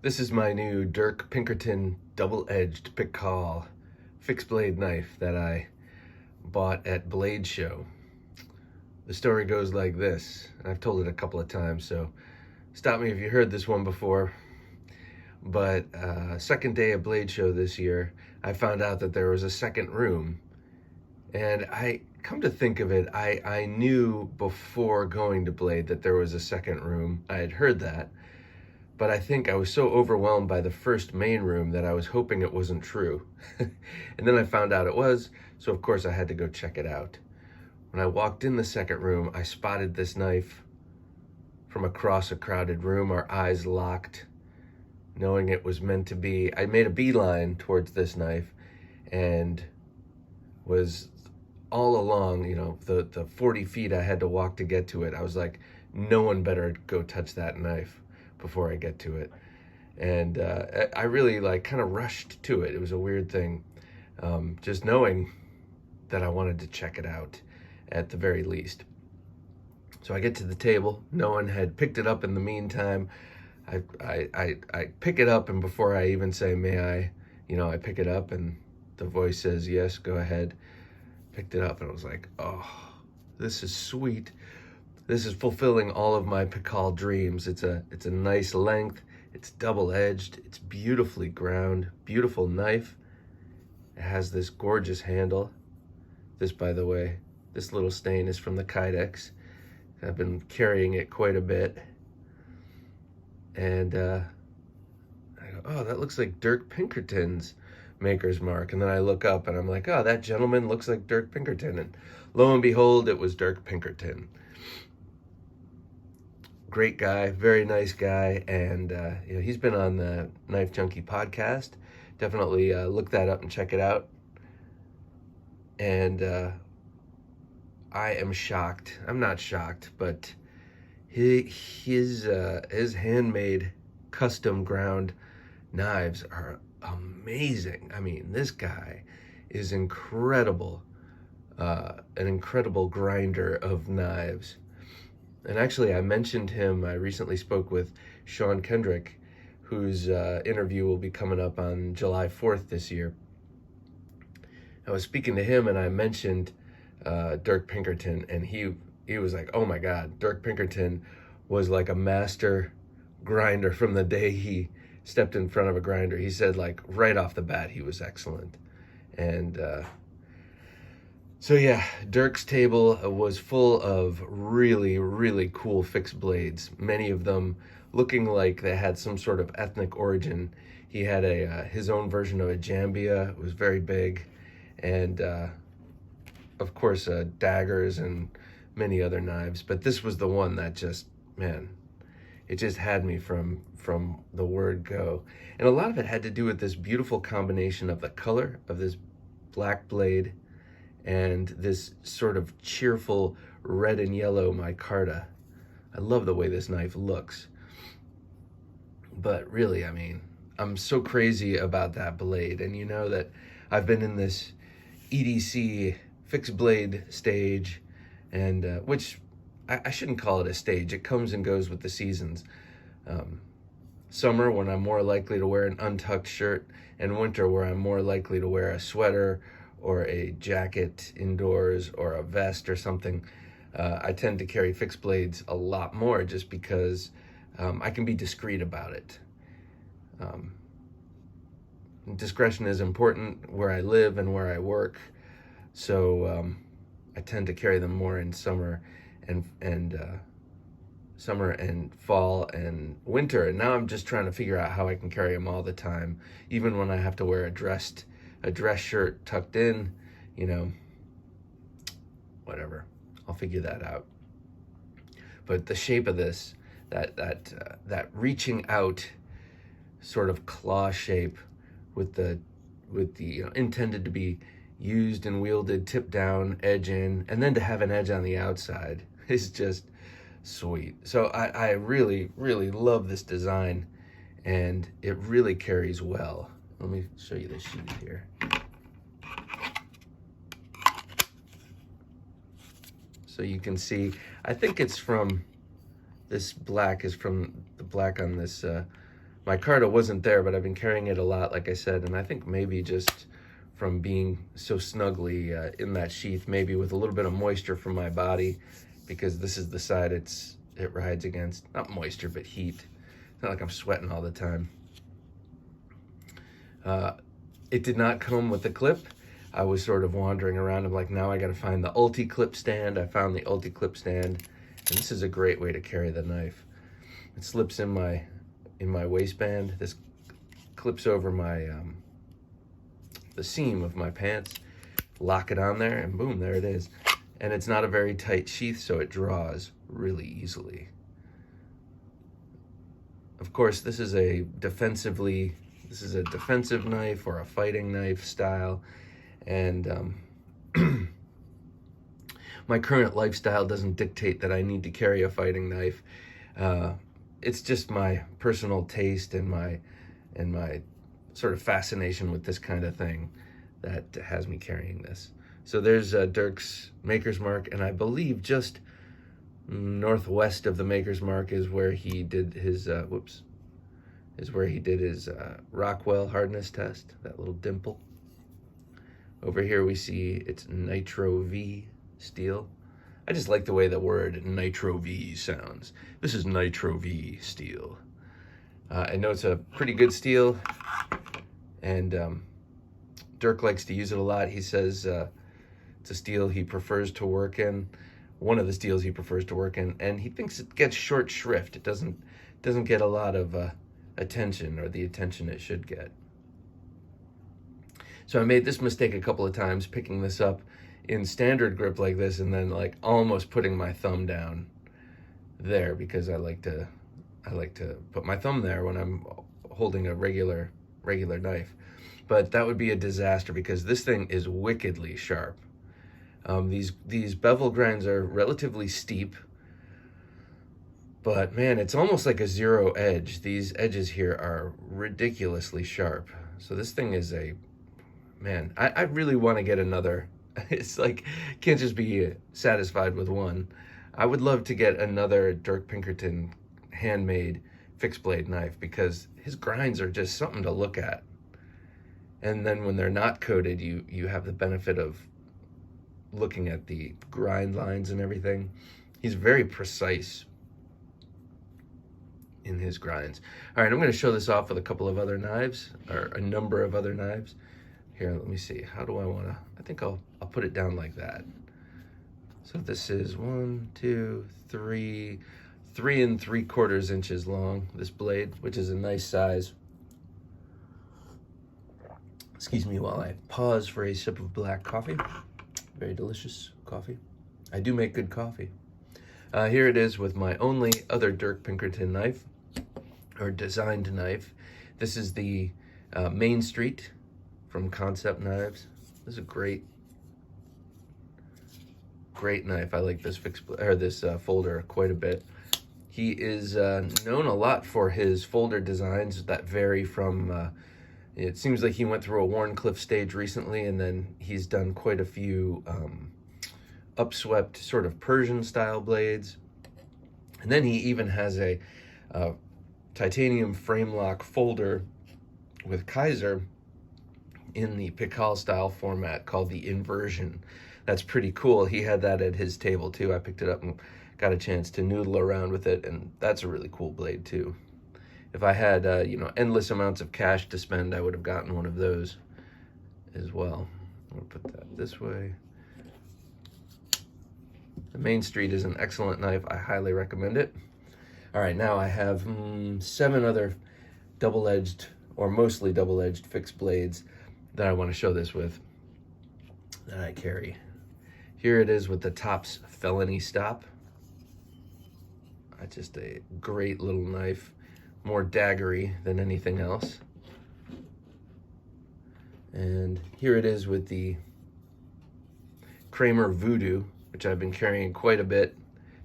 This is my new Dirk Pinkerton double-edged Pikal fixed blade knife that I bought at Blade Show. The story goes like this. I've told it a couple of times, so stop me if you heard this one before. But second day of Blade Show this year, I found out that there was a second room. And I come to think of it, I knew before going to Blade that there was a second room. I had heard that. But I think I was so overwhelmed by the first main room that I was hoping it wasn't true. And then I found out it was, so of course I had to go check it out. When I walked in the second room, I spotted this knife from across a crowded room, our eyes locked, knowing it was meant to be. I made a beeline towards this knife and was all along, the 40 feet I had to walk to get to it. I was like, no one better go touch that knife before I get to it. And I really kind of rushed to it. It was a weird thing, just knowing that I wanted to check it out at the very least. So I get to the table. No one had picked it up in the meantime. I pick it up, and before I even say, may I, I pick it up, and the voice says, yes, go ahead. Picked it up, and I was like, oh, this is sweet. This is fulfilling all of my Pikal dreams. It's a nice length. It's double-edged. It's beautifully ground. Beautiful knife. It has this gorgeous handle. This, by the way, this little stain is from the Kydex. I've been carrying it quite a bit. And I go, oh, that looks like Dirk Pinkerton's maker's mark. And then I look up, and I'm like, oh, that gentleman looks like Dirk Pinkerton. And lo and behold, it was Dirk Pinkerton. Great guy, very nice guy, and he's been on the Knife Junkie podcast. Definitely look that up and check it out. And I am shocked. I'm not shocked, but his handmade, custom ground knives are amazing. I mean, this guy is incredible, an incredible grinder of knives. And actually, I mentioned him. I recently spoke with Sean Kendrick, whose interview will be coming up on July 4th this year. I was speaking to him, and I mentioned Dirk Pinkerton, and he was like, oh my God, Dirk Pinkerton was like a master grinder from the day he stepped in front of a grinder. He said, right off the bat, he was excellent. And so yeah, Dirk's table was full of really, really cool fixed blades, many of them looking like they had some sort of ethnic origin. He had his own version of a jambia. It was very big. And of course, daggers and many other knives. But this was the one that just, man, it just had me from the word go. And a lot of it had to do with this beautiful combination of the color of this black blade and this sort of cheerful red and yellow micarta. I love the way this knife looks. But really, I mean, I'm so crazy about that blade. And you know that I've been in this EDC fixed blade stage, and which I shouldn't call it a stage. It comes and goes with the seasons. Summer, when I'm more likely to wear an untucked shirt, and winter, where I'm more likely to wear a sweater or a jacket indoors or a vest or something. I tend to carry fixed blades a lot more just because I can be discreet about it. Discretion is important where I live and where I work, so I tend to carry them more in summer and summer and fall and winter. And now I'm just trying to figure out how I can carry them all the time, even when I have to wear a dress shirt tucked in, whatever. I'll figure that out. But the shape of this, that reaching out sort of claw shape with the intended to be used and wielded tip down, edge in, and then to have an edge on the outside is just sweet. So I really, really love this design, and it really carries well. Let me show you the sheath here. So you can see, I think it's from, this black is from the black on this Micarta wasn't there, but I've been carrying it a lot, like I said, and I think maybe just from being so snugly in that sheath, maybe with a little bit of moisture from my body, because this is the side it rides against. Not moisture, but heat. It's not like I'm sweating all the time. It did not come with a clip. I was sort of wandering around. I'm like, now I got to find the Ulti clip stand. I found the Ulti clip stand, and this is a great way to carry the knife. It slips in my waistband. This clips over my the seam of my pants. Lock it on there, and boom, there it is. And it's not a very tight sheath, so it draws really easily. Of course, this is a defensive knife or a fighting knife style, and my current lifestyle doesn't dictate that I need to carry a fighting knife. It's just my personal taste and my sort of fascination with this kind of thing that has me carrying this. So there's Dirk's Maker's Mark, and I believe just northwest of the Maker's Mark is where he did his Rockwell hardness test, that little dimple. Over here we see it's NitroV steel. I just like the way the word NitroV sounds. This is NitroV steel. I know it's a pretty good steel, and Dirk likes to use it a lot. He says it's a steel he prefers to work in, one of the steels he prefers to work in, and he thinks it gets short shrift. It doesn't get a lot of attention, or the attention it should get. So I made this mistake a couple of times, picking this up in standard grip like this, and then like almost putting my thumb down there, because I like to put my thumb there when I'm holding a regular knife. But that would be a disaster, because this thing is wickedly sharp. These bevel grinds are relatively steep, but man, it's almost like a zero edge. These edges here are ridiculously sharp. So this thing is man, I really want to get another. It's like, can't just be satisfied with one. I would love to get another Dirk Pinkerton handmade fixed blade knife, because his grinds are just something to look at. And then when they're not coated, you have the benefit of looking at the grind lines and everything. He's very precise in his grinds. All right, I'm going to show this off with a couple of other knives, or a number of other knives. Here, let me see. How do I want to? I think I'll put it down like that. So this is 1, 2, 3 3¾ inches long, this blade, which is a nice size. Excuse me while I pause for a sip of black coffee. Very delicious coffee. I do make good coffee. Here it is with my only other Dirk Pinkerton knife, or designed knife. This is the Main Street from Concept Knives. This is a great knife. I like this folder quite a bit. He is known a lot for his folder designs that vary from. It seems like he went through a Warncliffe stage recently, and then he's done quite a few upswept sort of Persian style blades. And then he even has a titanium frame lock folder with Kaiser in the Pikal style format called the Inversion. That's pretty cool. He had that at his table too. I picked it up and got a chance to noodle around with it, and that's a really cool blade too. If I had endless amounts of cash to spend, I would have gotten one of those as well. I'm gonna put that this way. The Main Street is an excellent knife. I highly recommend it. All right, now I have 7 other double-edged, or mostly double-edged fixed blades that I want to show this with, that I carry. Here it is with the Tops Felony Stop. Just a great little knife, more daggery than anything else. And here it is with the Kramer Voodoo, which I've been carrying quite a bit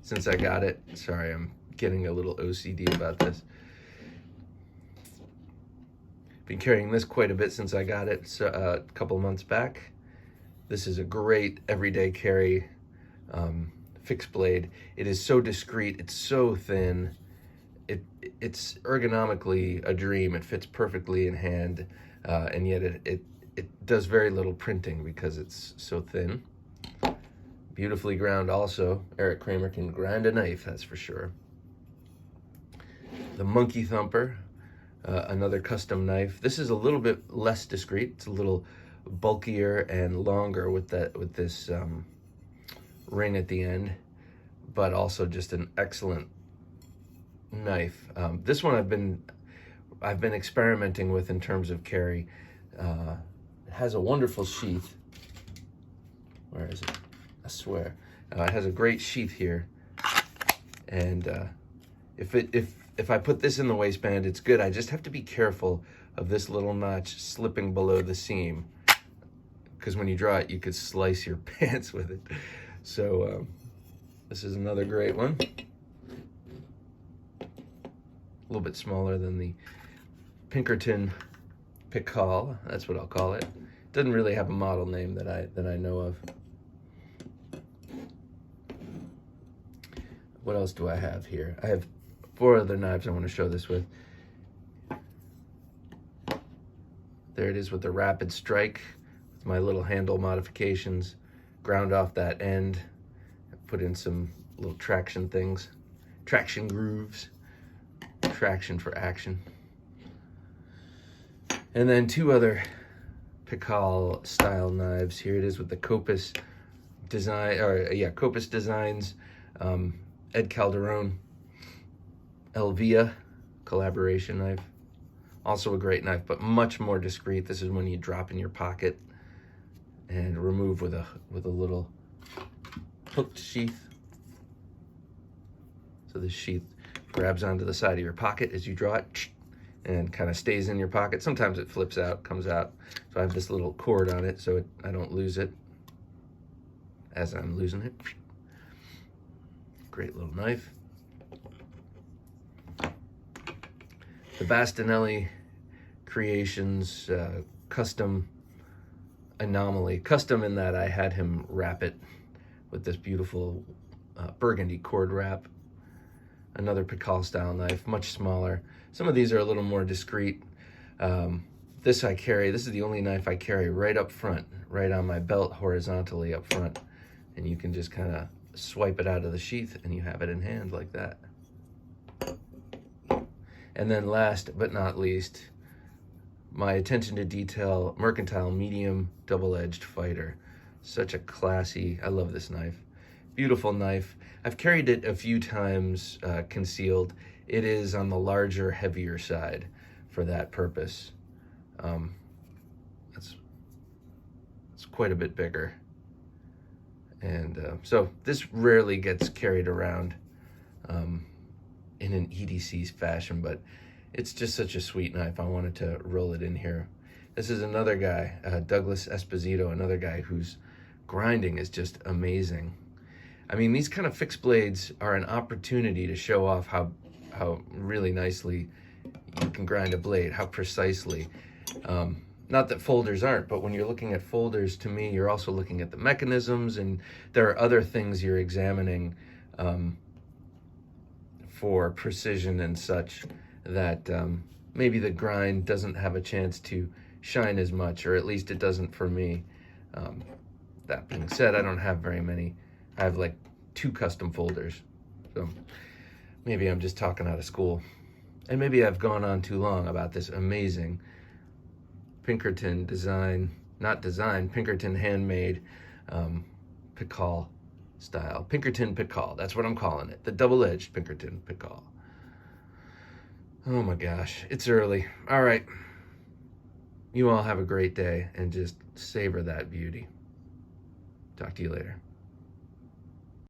since I got it. Sorry, I'm getting a little OCD about this. Been carrying this quite a bit since I got it a couple months back. This is a great everyday carry fixed blade. It is so discreet, it's so thin, it's ergonomically a dream. It fits perfectly in hand, and yet it does very little printing because it's so thin. Beautifully ground also. Eric Kramer can grind a knife, that's for sure. The Monkey Thumper, another custom knife. This is a little bit less discreet. It's a little bulkier and longer with this ring at the end, but also just an excellent knife. This one I've been experimenting with in terms of carry. It has a wonderful sheath. Where is it? I swear. It has a great sheath here, and if I put this in the waistband, it's good. I just have to be careful of this little notch slipping below the seam, because when you draw it, you could slice your pants with it. So this is another great one. A little bit smaller than the Pinkerton Pikal. That's what I'll call it. Doesn't really have a model name that I know of. What else do I have here? I have 4 other knives I want to show this with. There it is with the rapid strike, with my little handle modifications. Ground off that end, put in some little traction things, traction grooves, traction for action. And then 2 other Pikal style knives. Here it is with the Copus design, Copus Designs, Ed Calderon, Elvia collaboration knife. Also a great knife, but much more discreet. This is when you drop in your pocket and remove with a little hooked sheath. So this sheath grabs onto the side of your pocket as you draw it and kind of stays in your pocket. Sometimes it flips out, comes out. So I have this little cord on it so I don't lose it as I'm losing it. Great little knife. The Bastinelli Creations custom anomaly. Custom in that I had him wrap it with this beautiful burgundy cord wrap. Another Pikal style knife, much smaller. Some of these are a little more discreet. This I carry, this is the only knife I carry right up front, right on my belt horizontally up front. And you can just kind of swipe it out of the sheath and you have it in hand like that. And then last but not least, my attention to detail mercantile medium double-edged fighter. Such a classy, I love this knife. Beautiful knife. I've carried it a few times concealed. It is on the larger, heavier side for that purpose. It's quite a bit bigger. And so this rarely gets carried around in an EDC fashion, but it's just such a sweet knife. I wanted to roll it in here. This is another guy, Douglas Esposito, another guy whose grinding is just amazing. I mean, these kind of fixed blades are an opportunity to show off how really nicely you can grind a blade, how precisely. Not that folders aren't, but when you're looking at folders, to me, you're also looking at the mechanisms, and there are other things you're examining for precision and such that maybe the grind doesn't have a chance to shine as much, or at least it doesn't for me. That being said, I don't have very many. I have like 2 custom folders, so maybe I'm just talking out of school. And maybe I've gone on too long about this amazing Pinkerton Pinkerton handmade Pikal style. Pinkerton Pikal, that's what I'm calling it. The double-edged Pinkerton Pikal. Oh my gosh, it's early. All right. You all have a great day and just savor that beauty. Talk to you later.